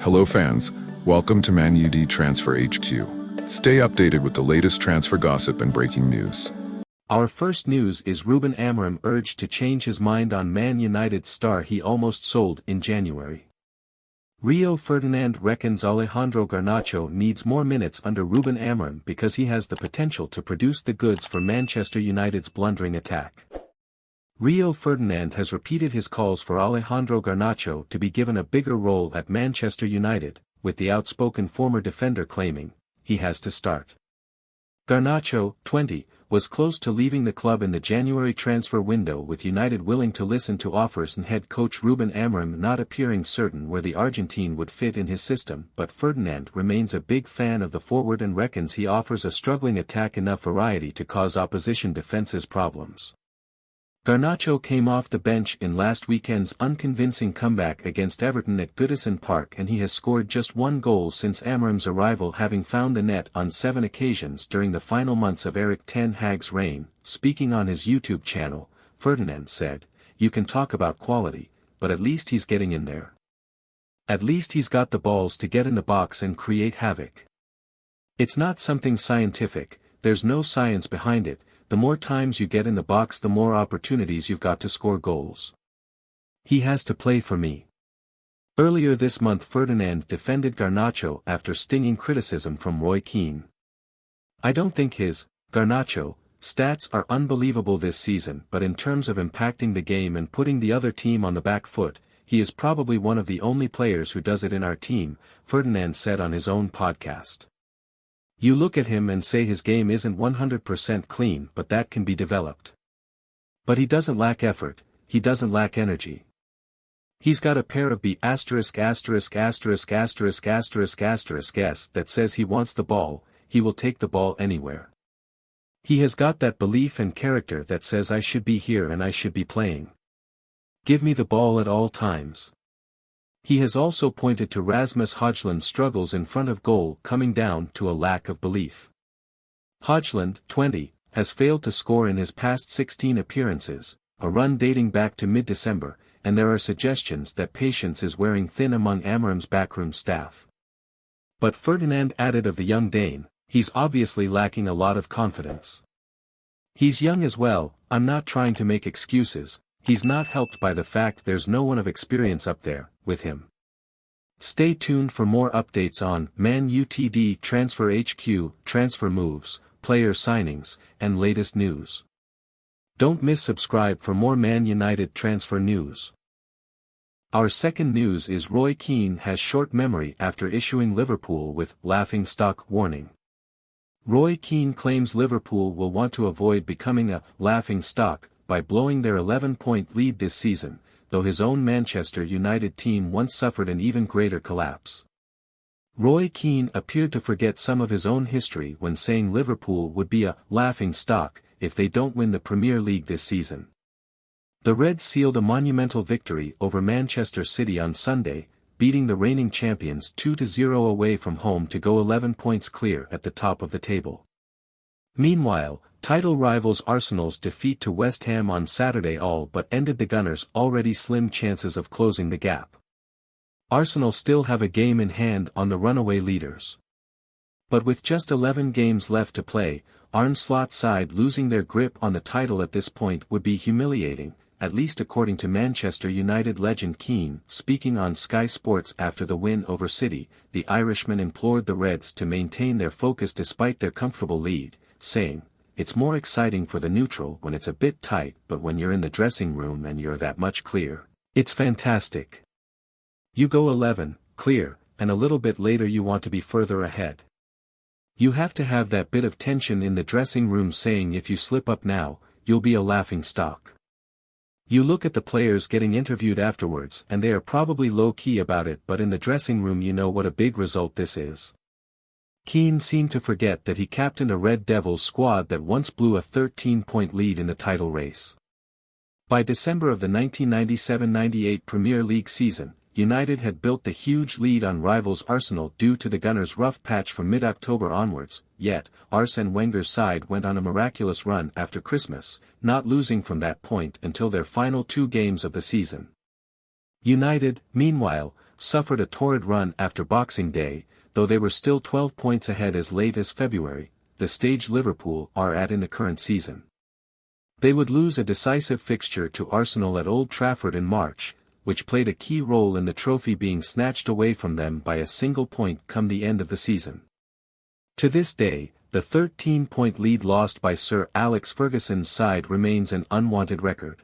Hello fans, welcome to Man Utd Transfer HQ. Stay updated with the latest transfer gossip and breaking news. Our first news is Ruben Amorim urged to change his mind on Man United star he almost sold in January. Rio Ferdinand reckons Alejandro Garnacho needs more minutes under Ruben Amorim because he has the potential to produce the goods for Manchester United's blundering attack. Rio Ferdinand has repeated his calls for Alejandro Garnacho to be given a bigger role at Manchester United, with the outspoken former defender claiming, he has to start. Garnacho, 20, was close to leaving the club in the January transfer window with United willing to listen to offers and head coach Ruben Amorim not appearing certain where the Argentine would fit in his system, but Ferdinand remains a big fan of the forward and reckons he offers a struggling attack enough variety to cause opposition defenses problems. Garnacho came off the bench in last weekend's unconvincing comeback against Everton at Goodison Park and he has scored just one goal since Amorim's arrival, having found the net on 7 occasions during the final months of Erik ten Hag's reign. Speaking on his YouTube channel, Ferdinand said, "You can talk about quality, but at least he's getting in there. At least he's got the balls to get in the box and create havoc. It's not something scientific, there's no science behind it. The more times you get in the box the more opportunities you've got to score goals. He has to play for me." Earlier this month Ferdinand defended Garnacho after stinging criticism from Roy Keane. "I don't think his, Garnacho, stats are unbelievable this season, but in terms of impacting the game and putting the other team on the back foot, he is probably one of the only players who does it in our team," Ferdinand said on his own podcast. "You look at him and say his game isn't 100% clean, but that can be developed. But he doesn't lack effort, he doesn't lack energy. He's got a pair of B****************** that says he wants the ball, he will take the ball anywhere. He has got that belief and character that says I should be here and I should be playing. Give me the ball at all times." He has also pointed to Rasmus Højlund's struggles in front of goal coming down to a lack of belief. Højlund, 20, has failed to score in his past 16 appearances, a run dating back to mid-December, and there are suggestions that patience is wearing thin among Amorim's backroom staff. But Ferdinand added of the young Dane, "He's obviously lacking a lot of confidence. He's young as well, I'm not trying to make excuses, he's not helped by the fact there's no one of experience up there with him." Stay tuned for more updates on Man Utd Transfer HQ, transfer moves, player signings, and latest news. Don't miss subscribe for more Man United transfer news. Our second news is Roy Keane has short memory after issuing Liverpool with "laughing stock" warning. Roy Keane claims Liverpool will want to avoid becoming a "laughing stock" by blowing their 11-point lead this season, though his own Manchester United team once suffered an even greater collapse. Roy Keane appeared to forget some of his own history when saying Liverpool would be a "laughing stock" if they don't win the Premier League this season. The Reds sealed a monumental victory over Manchester City on Sunday, beating the reigning champions 2-0 away from home to go 11 points clear at the top of the table. Meanwhile, title rivals Arsenal's defeat to West Ham on Saturday all but ended the Gunners' already slim chances of closing the gap. Arsenal still have a game in hand on the runaway leaders. But with just 11 games left to play, Arne Slot's side losing their grip on the title at this point would be humiliating, at least according to Manchester United legend Keane. Speaking on Sky Sports after the win over City, the Irishman implored the Reds to maintain their focus despite their comfortable lead, saying, "It's more exciting for the neutral when it's a bit tight, but when you're in the dressing room and you're that much clear, it's fantastic. You go 11, clear, and a little bit later you want to be further ahead. You have to have that bit of tension in the dressing room saying if you slip up now, you'll be a laughing stock." You look at the players getting interviewed afterwards and they are probably low-key about it, but in the dressing room you know what a big result this is. Keane seemed to forget that he captained a Red Devils squad that once blew a 13-point lead in the title race. By December of the 1997-98 Premier League season, United had built the huge lead on rivals Arsenal due to the Gunners' rough patch from mid-October onwards, yet, Arsene Wenger's side went on a miraculous run after Christmas, not losing from that point until their final 2 games of the season. United, meanwhile, suffered a torrid run after Boxing Day, though they were still 12 points ahead as late as February, the stage Liverpool are at in the current season. They would lose a decisive fixture to Arsenal at Old Trafford in March, which played a key role in the trophy being snatched away from them by a single point come the end of the season. To this day, the 13-point lead lost by Sir Alex Ferguson's side remains an unwanted record.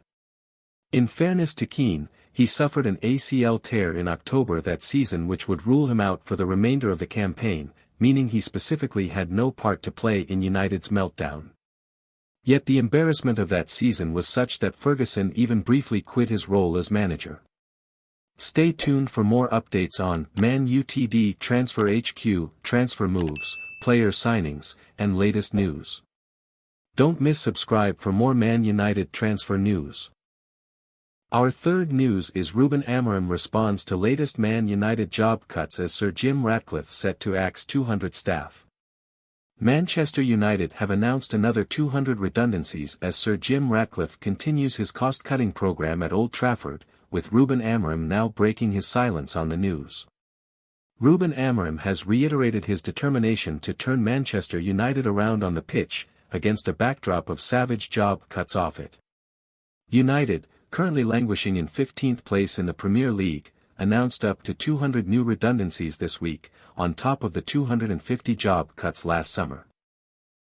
In fairness to Keane, he suffered an ACL tear in October that season which would rule him out for the remainder of the campaign, meaning he specifically had no part to play in United's meltdown. Yet the embarrassment of that season was such that Ferguson even briefly quit his role as manager. Stay tuned for more updates on Man Utd Transfer HQ, transfer moves, player signings, and latest news. Don't miss subscribe for more Man United transfer news. Our third news is Ruben Amorim responds to latest Man United job cuts as Sir Jim Ratcliffe set to axe 200 staff. Manchester United have announced another 200 redundancies as Sir Jim Ratcliffe continues his cost-cutting program at Old Trafford, with Ruben Amorim now breaking his silence on the news. Ruben Amorim has reiterated his determination to turn Manchester United around on the pitch, against a backdrop of savage job cuts off it. United, currently languishing in 15th place in the Premier League, announced up to 200 new redundancies this week, on top of the 250 job cuts last summer.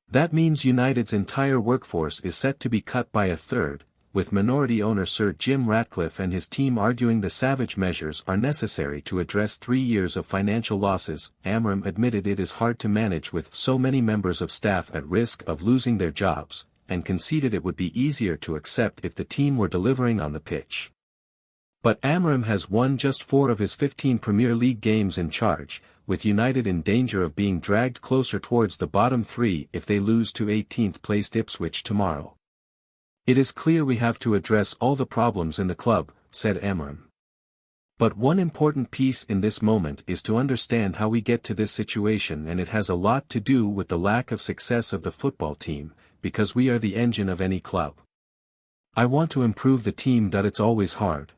That means United's entire workforce is set to be cut by a third, with minority owner Sir Jim Ratcliffe and his team arguing the savage measures are necessary to address 3 years of financial losses. Amorim admitted it is hard to manage with so many members of staff at risk of losing their jobs, and conceded it would be easier to accept if the team were delivering on the pitch. But Amorim has won just 4 of his 15 Premier League games in charge, with United in danger of being dragged closer towards the bottom 3 if they lose to 18th-placed Ipswich tomorrow. It is clear we have to address all the problems in the club, said Amorim. But one important piece in this moment is to understand how we get to this situation, and it has a lot to do with the lack of success of the football team, because we are the engine of any club. I want to improve the team. It's always hard.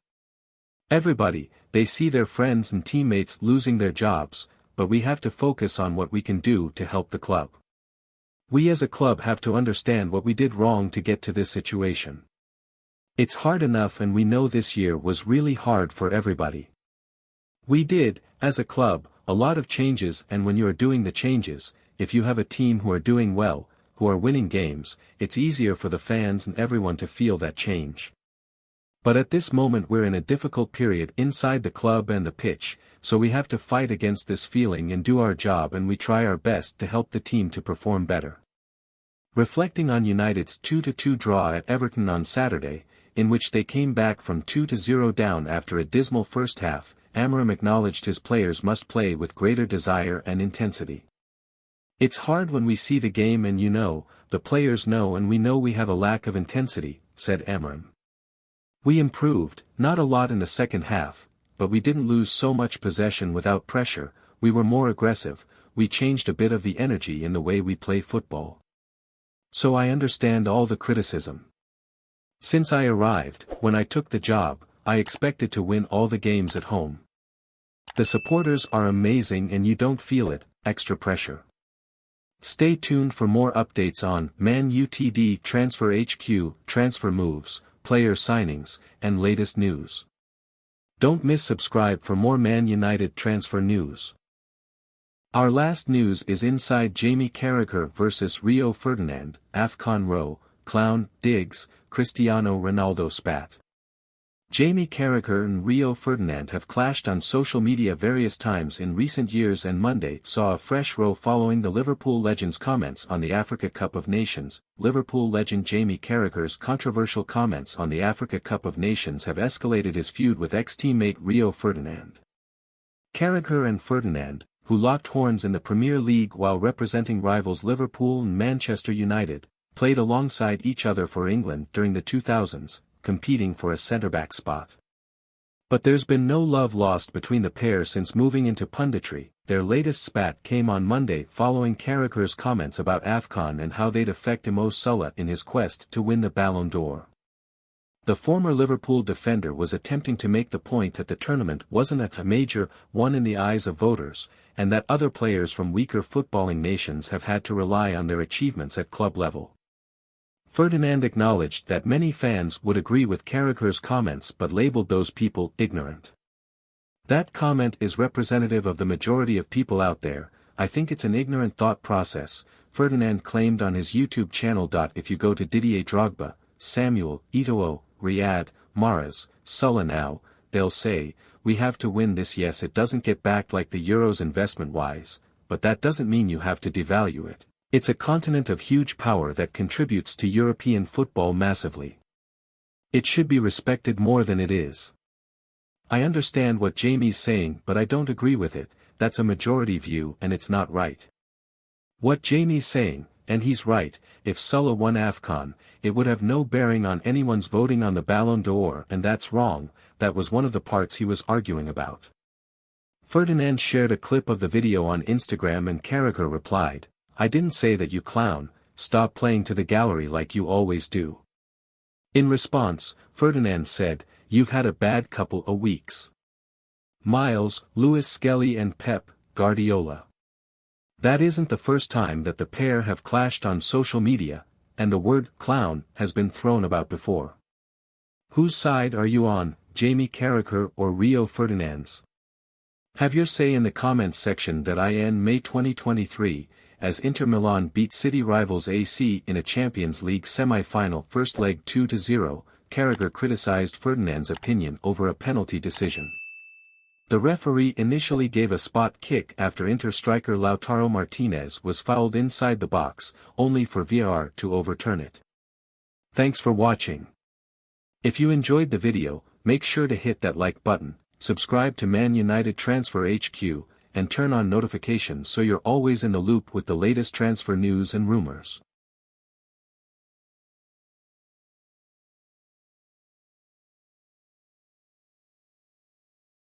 Everybody, they see their friends and teammates losing their jobs, but we have to focus on what we can do to help the club. We as a club have to understand what we did wrong to get to this situation. It's hard enough, and we know this year was really hard for everybody. We did, as a club, a lot of changes, and when you are doing the changes, if you have a team who are doing well, who are winning games, it's easier for the fans and everyone to feel that change. But at this moment we're in a difficult period inside the club and the pitch, so we have to fight against this feeling and do our job, and we try our best to help the team to perform better. Reflecting on United's 2-2 draw at Everton on Saturday, in which they came back from 2-0 down after a dismal first half, Amorim acknowledged his players must play with greater desire and intensity. It's hard when we see the game, and the players know, and we know we have a lack of intensity, said Amorim. We improved, not a lot in the second half, but we didn't lose so much possession without pressure, we were more aggressive, we changed a bit of the energy in the way we play football. So I understand all the criticism. Since I arrived, when I took the job, I expected to win all the games at home. The supporters are amazing and you don't feel it, extra pressure. Stay tuned for more updates on Man Utd Transfer HQ, transfer moves, player signings, and latest news. Don't miss subscribe for more Man United transfer news. Our last news is inside Jamie Carragher vs Rio Ferdinand, AFCON row, clown, digs, Cristiano Ronaldo spat. Jamie Carragher and Rio Ferdinand have clashed on social media various times in recent years, and Monday saw a fresh row following the Liverpool legend's comments on the Africa Cup of Nations. Liverpool legend Jamie Carragher's controversial comments on the Africa Cup of Nations have escalated his feud with ex-teammate Rio Ferdinand. Carragher and Ferdinand, who locked horns in the Premier League while representing rivals Liverpool and Manchester United, played alongside each other for England during the 2000s, competing for a centre-back spot. But there's been no love lost between the pair since moving into punditry. Their latest spat came on Monday following Carragher's comments about AFCON and how they'd affect Mo Salah in his quest to win the Ballon d'Or. The former Liverpool defender was attempting to make the point that the tournament wasn't a major one in the eyes of voters, and that other players from weaker footballing nations have had to rely on their achievements at club level. Ferdinand acknowledged that many fans would agree with Carragher's comments but labeled those people ignorant. That comment is representative of the majority of people out there. I think it's an ignorant thought process, Ferdinand claimed on his YouTube channel. If you go to Didier Drogba, Samuel, Eto'o, Riyad Mahrez, Salah now, they'll say, we have to win this. Yes, it doesn't get backed like the Euros investment-wise, but that doesn't mean you have to devalue it. It's a continent of huge power that contributes to European football massively. It should be respected more than it is. I understand what Jamie's saying, but I don't agree with it. That's a majority view and it's not right. What Jamie's saying, and he's right, if Salah won AFCON, it would have no bearing on anyone's voting on the Ballon d'Or, and that's wrong. That was one of the parts he was arguing about. Ferdinand shared a clip of the video on Instagram and Carragher replied, I didn't say that, you clown, stop playing to the gallery like you always do. In response, Ferdinand said, you've had a bad couple of weeks. Miles, Lewis Skelly and Pep Guardiola. That isn't the first time that the pair have clashed on social media, and the word clown has been thrown about before. Whose side are you on, Jamie Carragher or Rio Ferdinand's? Have your say in the comments section. In May 2023, as Inter Milan beat City rivals AC in a Champions League semi-final first leg 2-0, Carragher criticized Ferdinand's opinion over a penalty decision. The referee initially gave a spot kick after Inter striker Lautaro Martinez was fouled inside the box, only for VAR to overturn it. Thanks for watching. If you enjoyed the video, make sure to hit that like button, subscribe to Man Utd Transfer HQ, and turn on notifications so you're always in the loop with the latest transfer news and rumors.